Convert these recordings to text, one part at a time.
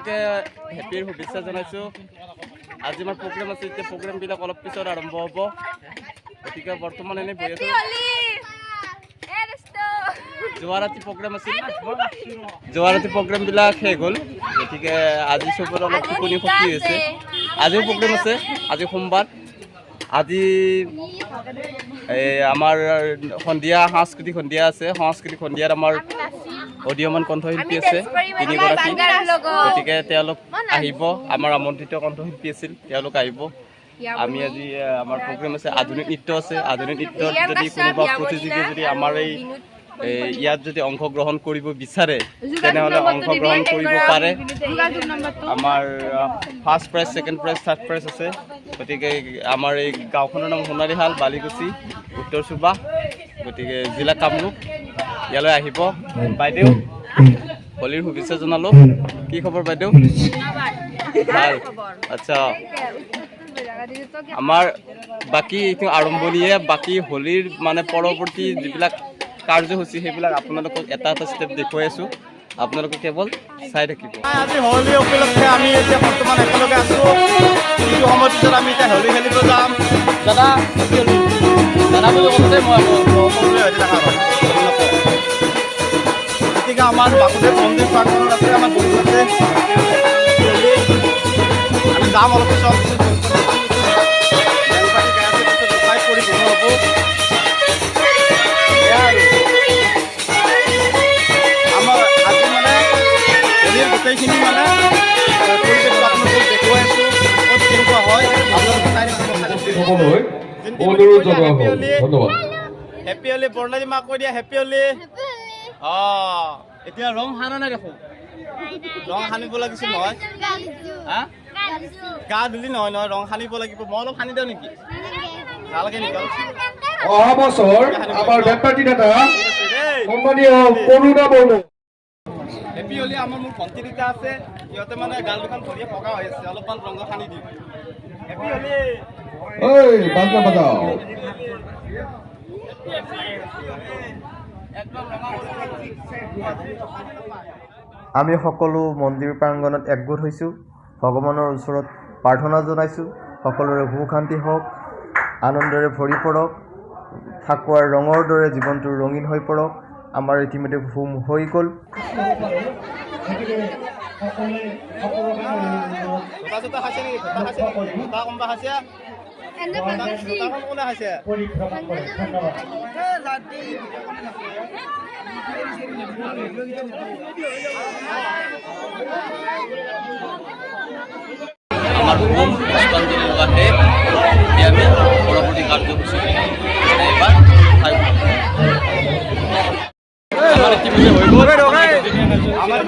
সকলোকে হেপিৰ শুভেচ্ছা জনাইছোঁ। আজি আমাৰ প্ৰগ্ৰেম আছে, এতিয়া প্ৰগ্ৰেমবিলাক অলপ পিছত আৰম্ভ হ'ব। গতিকে বৰ্তমান এনেই বহি আছোঁ। যোৱা ৰাতি প্ৰগ্ৰেম আছিল, যোৱা ৰাতি প্ৰগ্ৰেমবিলাক শেষ হ'ল। গতিকে আজি চবৰে অলপ টোপনি ক্ষতি হৈছে। আজিও প্ৰগ্ৰেম আছে, আজি সোমবাৰ। আজি আমাৰ সন্ধিয়া সাংস্কৃতিক সন্ধিয়া আছে। সাংস্কৃতিক সন্ধিয়াত আমাৰ অডিঅ'মান কণ্ঠশিল্পী আছে তিনিগৰাকী। গতিকে তেওঁলোক আহিব, আমাৰ আমন্ত্ৰিত কণ্ঠশিল্পী আছিল, তেওঁলোক আহিব। আমি আজি আমাৰ প্ৰগ্ৰেম আছে, আধুনিক নৃত্য আছে। আধুনিক নৃত্যত যদি কোনোবা প্ৰতিযোগী যদি আমাৰ ইয়াত যদি অংশগ্ৰহণ কৰিব বিচাৰে তেনেহ'লে অংশগ্ৰহণ কৰিব পাৰে। আমাৰ first prize, second prize, third prize আছে। গতিকে আমাৰ এই গাঁওখনৰ নাম সোণাৰীশাল, বালিকুচি, উত্তৰ চুবা, গতিকে জিলা কামৰূপ। ইয়ালৈ আহিব। বাইদেউ হোলীৰ শুভেচ্ছা জনালোঁ। কি খবৰ বাইদেউ? ভাল, আচ্ছা। আমাৰ বাকী এইটো আৰম্ভণিয়ে, বাকী হোলীৰ মানে পৰৱৰ্তী যিবিলাক কাৰ্যসূচী সেইবিলাক আপোনালোকক এটা এটা ষ্টেপ দেখুৱাই আছোঁ, আপোনালোকে কেৱল চাই থাকিব। আজি হোলী উপলক্ষে আমি এতিয়া বৰ্তমান একেলগে আছোঁ। কিছু সময়ৰ পিছত আমি এতিয়া হোলী খেলিব যাম। দাদা দাদা বুলি কওঁতে মই সকলোৱে হৈ থকা হয়। গতিকে আমাৰ বাসুদেৱ মন্দিৰ প্ৰাংগণত আছে, আমাৰ বন্ধু আছে, আমি যাম অলপ পিছত। গোটেইখিনি মানে পৰিৱেশটো আপোনালোকক দেখুৱাই আছোঁ, ক'ত কেনেকুৱা হয় আপোনালোকে চাই থাকিব। হেপী হোলী বৰ্ণালী মাক কৈ দিয়া, হেপী হোলী। অঁ, এতিয়া ৰং সানা নাই দেখোঁ, ৰং সানিব লাগিছিল নহয়। হা, গা ধুলি নহয় নহয়, ৰং সানিব লাগিব। মই অলপ সানি দিওঁ নেকি? নালাগে নেকি? অহা বছৰ আমাৰ বেপাৰী নেতা সন্মানীয় কৰুণা বৰ্মন। হেপী হোলী। আমাৰ মোৰ ভণ্টি দুটা আছে, সিহঁতে মানে গাল দুখন ভৰিয়ে পকা হৈ আছে, অলপমান ৰঙ সানি দিম। হেপী হোলী। ঐ বাজনা বাজাও। আমি সকলো মন্দিৰ প্ৰাংগণত একগোট হৈছোঁ, ভগৱানৰ ওচৰত প্ৰাৰ্থনা জনাইছোঁ, সকলোৰে সুখ শান্তি হওক, আনন্দৰে ভৰি পৰক, ফাকুৱাৰ ৰঙৰ দৰে জীৱনটো ৰঙীন হৈ পৰক। আমাৰ ইতিমধ্যে হোম হৈ গ'ল। আমাৰ হোম পুষ্পাঞ্জলি লোৱাতে আমি পৰৱৰ্তী কাৰ্যসূচী এবাৰ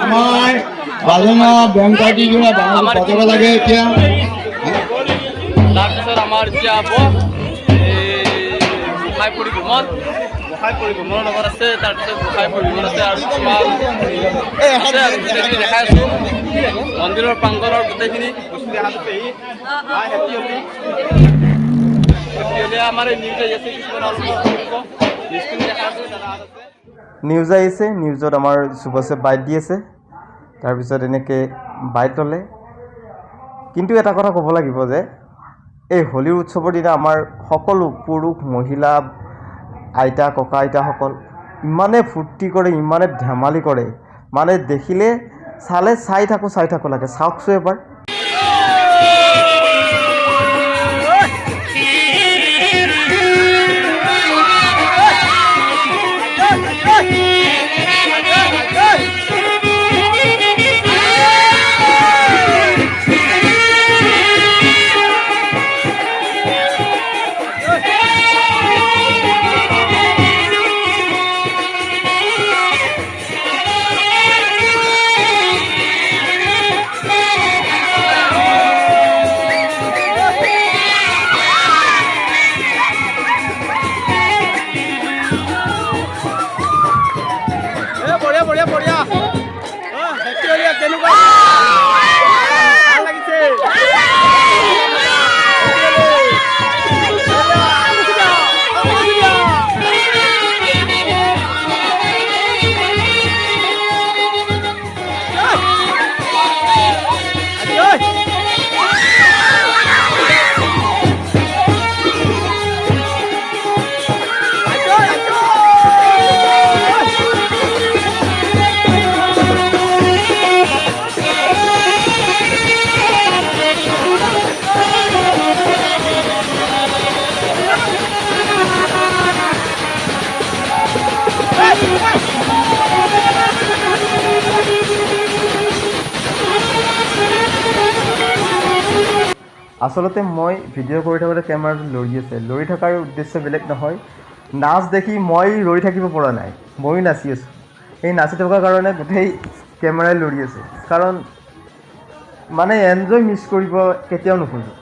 আমাৰ বাজনা বেংকাটি বজাব লাগে এতিয়া। তাৰপিছত আমাৰ এতিয়া হ'ব গোসাঁই পৰিভ্ৰমণ। গোসাঁই পৰিভ্ৰমণৰ লগত আছে, তাৰপিছত গোসাঁই পৰিভ্ৰমণ আছে আৰু কিছুমান আছে আৰু গোটেইখিনি দেখাই আছোঁ। মন্দিৰৰ প্ৰাংগণৰ গোটেইখিনি বস্তু দেখাটো পেহী। হেপী হোলী। হেপী হোলী। আমাৰ এই নিউজ আহি আছে, কিছুমান নিউজখিনি দেখাই আছোঁ। দাদা আছে, নিউজ আহিছে, নিউজত আমাৰ সুভাষে বাইট দি আছে, তাৰপিছত এনেকৈ বাইট ল'লে। কিন্তু এটা কথা ক'ব লাগিব যে এই হোলীৰ উৎসৱৰ দিনা আমাৰ সকলো পুৰুষ মহিলা, আইতা ককা আইতাসকল ইমানে ফূৰ্তি কৰে, ইমানে ধেমালি কৰে, মানে দেখিলে চালে চাই থাকোঁ লাগে। চাওকচোন এবাৰ। আচলতে মই ভিডিঅ' কৰি থাকোঁতে কেমেৰাটো লৰি আছে। লৰি থকাৰ উদ্দেশ্য বেলেগ নহয়, নাচ দেখি মই ৰৈ থাকিব পৰা নাই, ময়ো নাচি আছোঁ। এই নাচি থকাৰ কাৰণে গোটেই কেমেৰাই লৰি আছে, কাৰণ মানে এনজয় মিছ কৰিব কেতিয়াও নোখোজোঁ।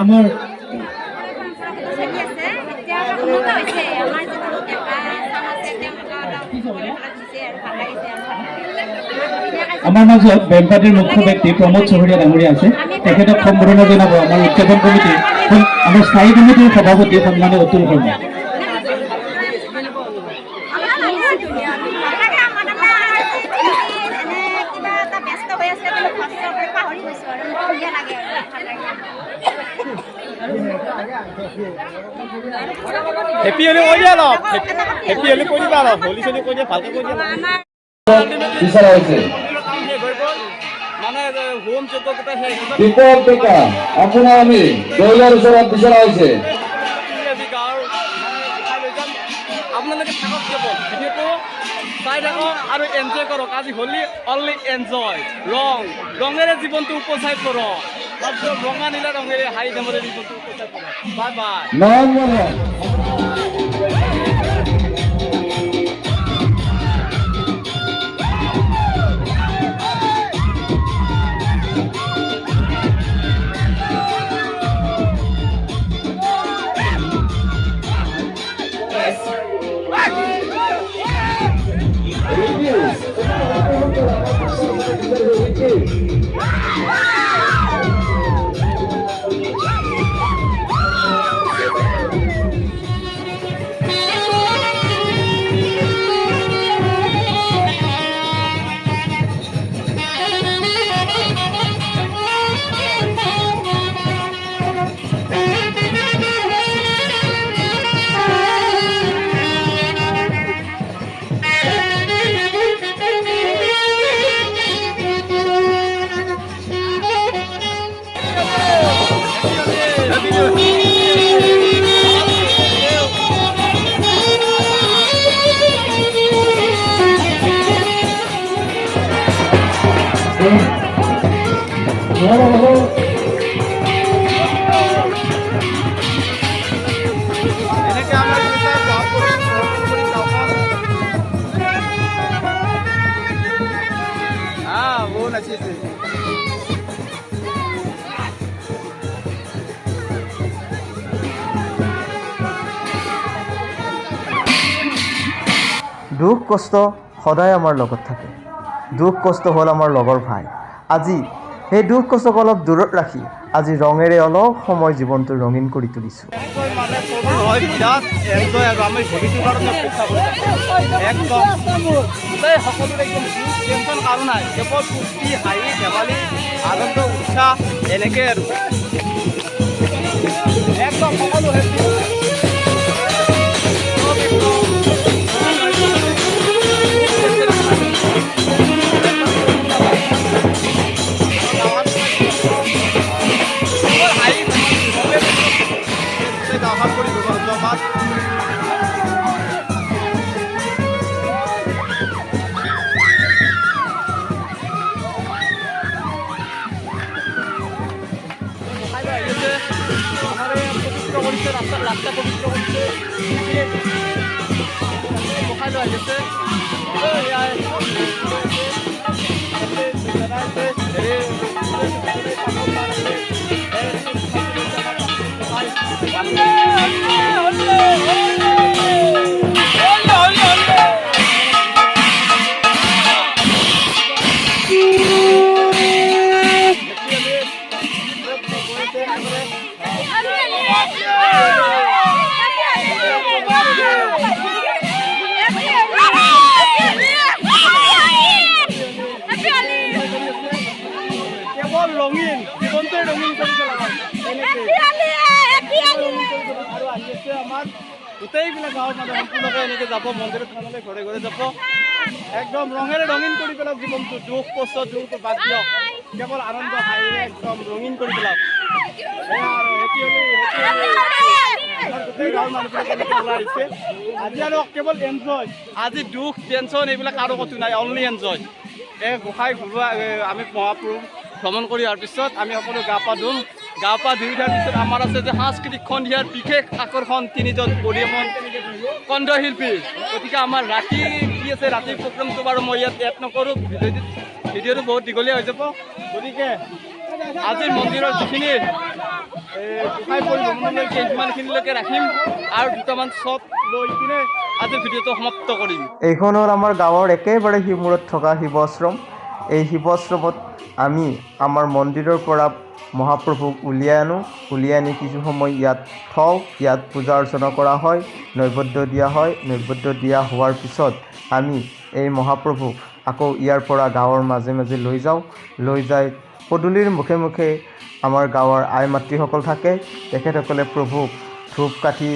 আমাৰ আমাৰ মাজত বেলপাটিৰ মুখ্য ব্যক্তি প্ৰমোদ চহৰীয়া ডাঙৰীয়া আছে, তেখেতক সম্বোধনা জনাব আমাৰ উদযাপন কমিটি, আমাৰ স্থায়ী কমিটিৰ সভাপতি সন্মানীয় অতুল শৰ্মা। হেপী হলি কৈ দিয়া অলপ, হেপী হলি কৈ দিবা অলপ, হলি চলি কৈ দিয়া, ভালকে কৈ দিয়া। বিচৰা হৈছে মানে হোম যজ্ঞ গোটেই শেষ। দীপক ডেকা আপোনাৰ আমি দৈলৰ ওচৰত বিচৰা হৈছে। আপোনালোকে থাকক কেৱল ভিডিঅ'টো চাই থাকক আৰু এনজয় কৰক। আজি হোলী অনলি এনজয়, ৰঙেৰে জীৱনটো উপচাই কৰক। ৰঙা নীলা ৰঙেৰে হাঁহি ধেমালিৰে জীৱনটো উপচাই কৰক। Bye bye. এনেকে আমাৰ বহু নাচিছে। দুখ কষ্ট সদায় আমাৰ লগত থাকে। দুখ কষ্ট হ'ল আমাৰ লগৰ ভাই। আজি সেই দুখ কষ্টক অলপ দূৰত ৰাখি আজি ৰঙেৰে অলপ সময় জীৱনটো ৰঙীন কৰি তুলিছোঁ। আনন্দ উৎসাহ এনেকৈ আৰু একদম সকলো ৰাস্তা পবিত্ৰ কৰছে বসাই লৈ আহিছে ৰঙীন জীৱনটোৱে ৰঙীন কৰি পেলায় আৰু আহি আছে আমাৰ গোটেইবিলাক গাঁৱৰ মানুহ সম্পূৰ্ণকৈ এনেকৈ যাব মন্দিৰত থানলৈ ঘৰে ঘৰে যাব একদম ৰঙেৰে ৰঙীন কৰি পেলাওক জীৱনটো দুখ কষ্ট দুখ বাদ দিয়ক কেৱল আনন্দ হাঁহিৰে একদম ৰঙীন কৰি পেলাওক আৰু গোটেই গাঁৱৰ মানুহবিলাক এনেকৈ ওলাই আহিছে আজি আৰু কেৱল এনজয় আজি দুখ টেনশ্যন এইবিলাক আৰু ক'তো নাই অনলি এনজয় এই গোসাঁই ঘৰুৱা আমি মহাপুৰুষ ভ্ৰমণ কৰি অহাৰ পিছত আমি সকলো গা পা ধুম গা পা ধুই উঠাৰ পিছত আমাৰ আছে যে সাংস্কৃতিক সন্ধিয়াৰ বিশেষ আকৰ্ষণ তিনিজন পৰিৱেশন কণ্ঠশিল্পী গতিকে আমাৰ ৰাতি কি আছে ৰাতিৰ প্ৰগ্ৰামটো বাৰু মই ইয়াত এড নকৰোঁ ভিডিঅ'টো বহুত দীঘলীয়া হৈ যাব গতিকে আজি মন্দিৰৰ যিখিনি গোসাঁই পৰিভ্ৰমণলৈকে সিমানখিনিলৈকে ৰাখিম আৰু দুটামান শ্বট লৈ কিনে আজিৰ ভিডিঅ'টো সমাপ্ত কৰিম। এইখন হ'ল আমাৰ গাঁৱৰ একেবাৰে সিমূৰত থকা শিৱ আশ্ৰম। এই শিৱ আশ্ৰমত আমি আমাৰ মন্দিৰৰ পৰা মহাপ্ৰভুক উলিয়াই আনি কিছু সময় ইয়াত থওঁ ইয়াত পূজা অৰ্চনা কৰা হয় নৈবেদ্য দিয়া হয় নৈবেদ্য দিয়া হোৱাৰ পিছত আমি এই মহাপ্ৰভুক আকৌ ইয়াৰ পৰা গাঁৱৰ মাজে মাজে লৈ যাই পদূলিৰ মুখে মুখে আমাৰ গাঁৱৰ আই মাতৃসকল থাকে তেখেতসকলে প্ৰভুক ধূপ কাঠি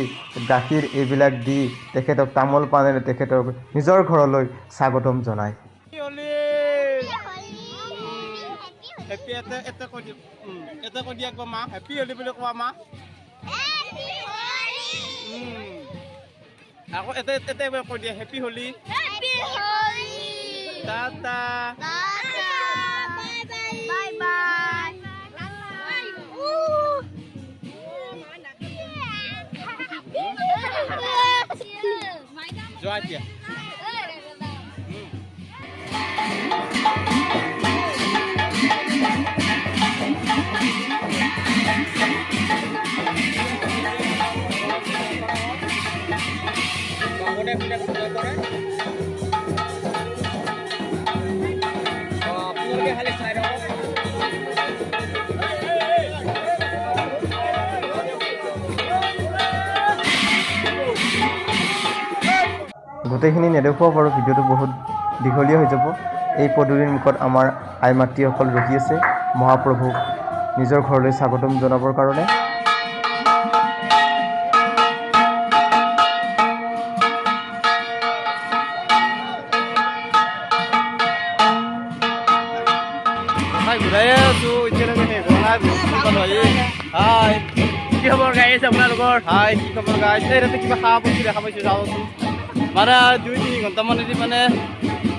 গাখীৰ এইবিলাক দি তেখেতক তামোল পানেৰে তেখেতক নিজৰ ঘৰলৈ স্বাগতম জনায়। হেপী এটা কৈ দিয়া একবাৰ মা হেপী হলি বুলি কোৱা মা আকৌ এটা এবাৰ কৈ দিয়া হেপী হলি টাটা বাই বাই যোৱা এতিয়া গোটেইখিনি নেদেখুৱাব পাৰোঁ ভিডিঅ'টো বহুত দীঘলীয়া হৈ যাব। এই পদূলিৰ মুখত আমাৰ আই মাতৃসকল ৰখি আছে মহাপ্ৰভুক নিজৰ ঘৰলৈ স্বাগতম জনাবৰ কাৰণে। ঘূৰাই আছোঁ এতিয়ালৈকে শেষ হোৱা নাই হাই কি খবৰ গাইছে আপোনালোকৰ হাই কি খবৰ গাইছে ইয়াতে কিবা খাব বস্তু দেখা পাইছোঁ যাওঁচোন মানে 2-3 ঘণ্টামান এদি মানে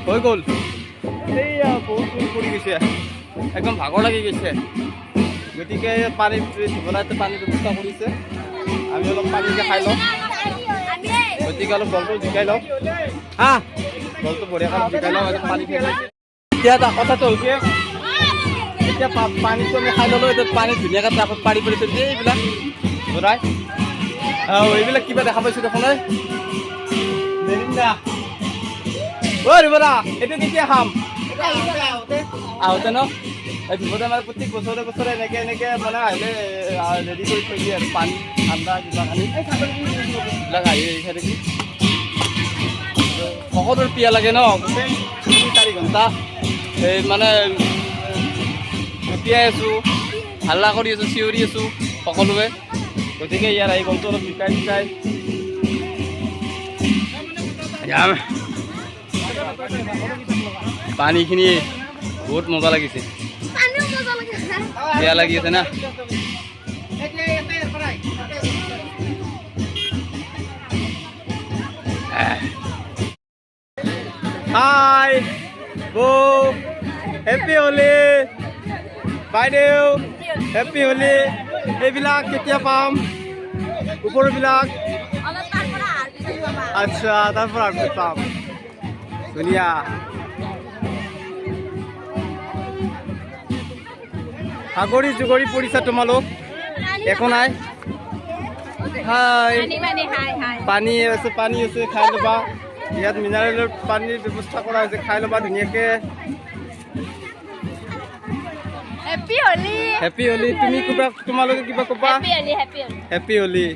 হৈ গ'ল এইয়া বহুত দূৰ পৰি গৈছে একদম ভাগৰ লাগি গৈছে গতিকে পানী ধুবলৈ পানীৰ ব্যৱস্থা কৰিছে আমি অলপ পানীকে খাই লওঁ গতিকে অলপ জলটো জিকাই লওঁ হা জলটো বঢ়িয়াকৈ জিকাই লওঁ পানী খাই এতিয়া এটা কথাটো হৈছে এতিয়া পানীটো আমি খাই ল'লোঁ এতিয়া পানী ধুনীয়াকৈ ট্ৰাকত পাৰি পৰি থৈ দিয়ে এইবিলাক ধৰাই এইবিলাক কিবা দেখা পাইছোঁ দেখোন মেৰিণ্ডা ঐ ৰিবৰা এইটো কেতিয়া খাম আহোঁতে ন এই বিপদে মানে প্ৰত্যেক বছৰে বছৰে এনেকৈ মানে আহিলে ৰেডি কৰি থৈ দিয়ে আৰু পানী ঠাণ্ডা কিবা খালি এইবিলাক আহি থাকি সকলোৰে পিয়া লাগে ন গোটেই 3-4 ঘণ্টা এই মানে জঁপিয়াই আছোঁ হাল্লা কৰি আছোঁ চিঞৰি আছোঁ সকলোৱে গতিকে ইয়াৰ আহি গ'লটো অলপ জিকাই পানীখিনি বহুত মজা লাগিছে বেয়া লাগি আছে না হাই বৌ হেপী হোলী বাইদেউ হেপী হোলী এইবিলাক কেতিয়া পাম ওপৰবিলাক আচ্ছা তাৰপৰা আৰু পাম ধুনীয়া সাগৰী জুগৰী পৰিছা তোমালোক একো নাই হাই পানী আছে খাই ল'বা ইয়াত মিনাৰেলৰ পানীৰ ব্যৱস্থা কৰা হৈছে খাই ল'বা ধুনীয়াকৈ হেপী হোলী তুমি কিবা তোমালোকে কিবা ক'বা হেপী হোলী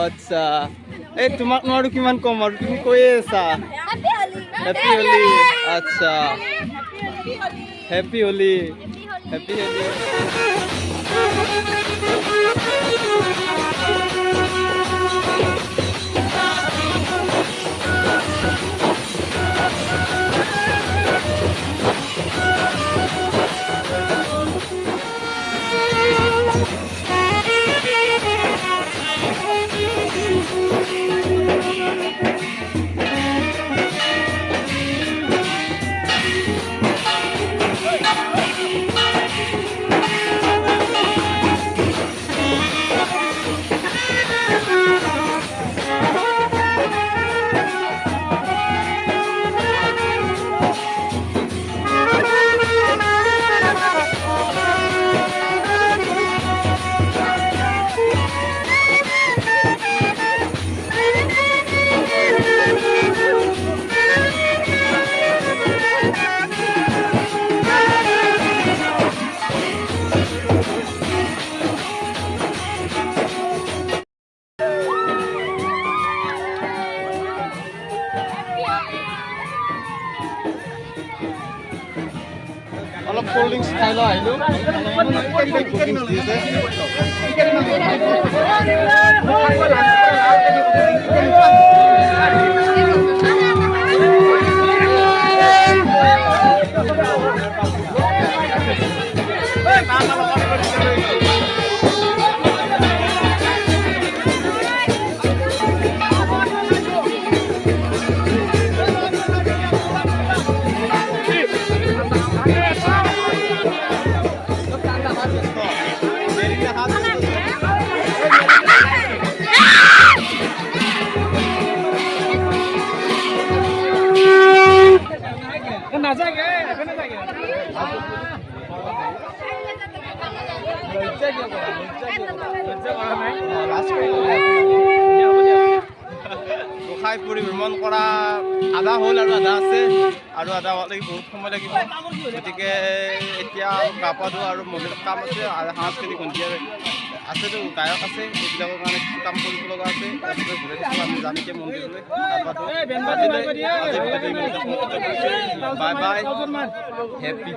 আচ্ছা এই তোমাক নোৱাৰো কিমান কম আৰু তুমি কৈয়ে আছা হেপী হোলী আচ্ছা হেপী হোলী হেপী হোলী অলপ কোল্ড ড্ৰিংকছ খাই লওঁ আহিলোঁ গোসাই পুৰী ভ্ৰমণ কৰা আধা হ'ল আৰু আধা আছে আৰু আধা হোৱালৈকে বহুত সময় লাগিব গতিকে এতিয়া গা পা ধোৱা আৰু মন্দিৰত কাম আছে আৰু সাংস্কৃতিক সন্ধিয়া আছেতো গায়ক আছে এইবিলাকৰ কাৰণে কিছু কাম কৰিব লগা আছে তাৰপিছত ঘূৰাই দিছোঁ আমি জানিকে মন্দিৰলৈ গা পা ধোৱা বাই বাই হেপী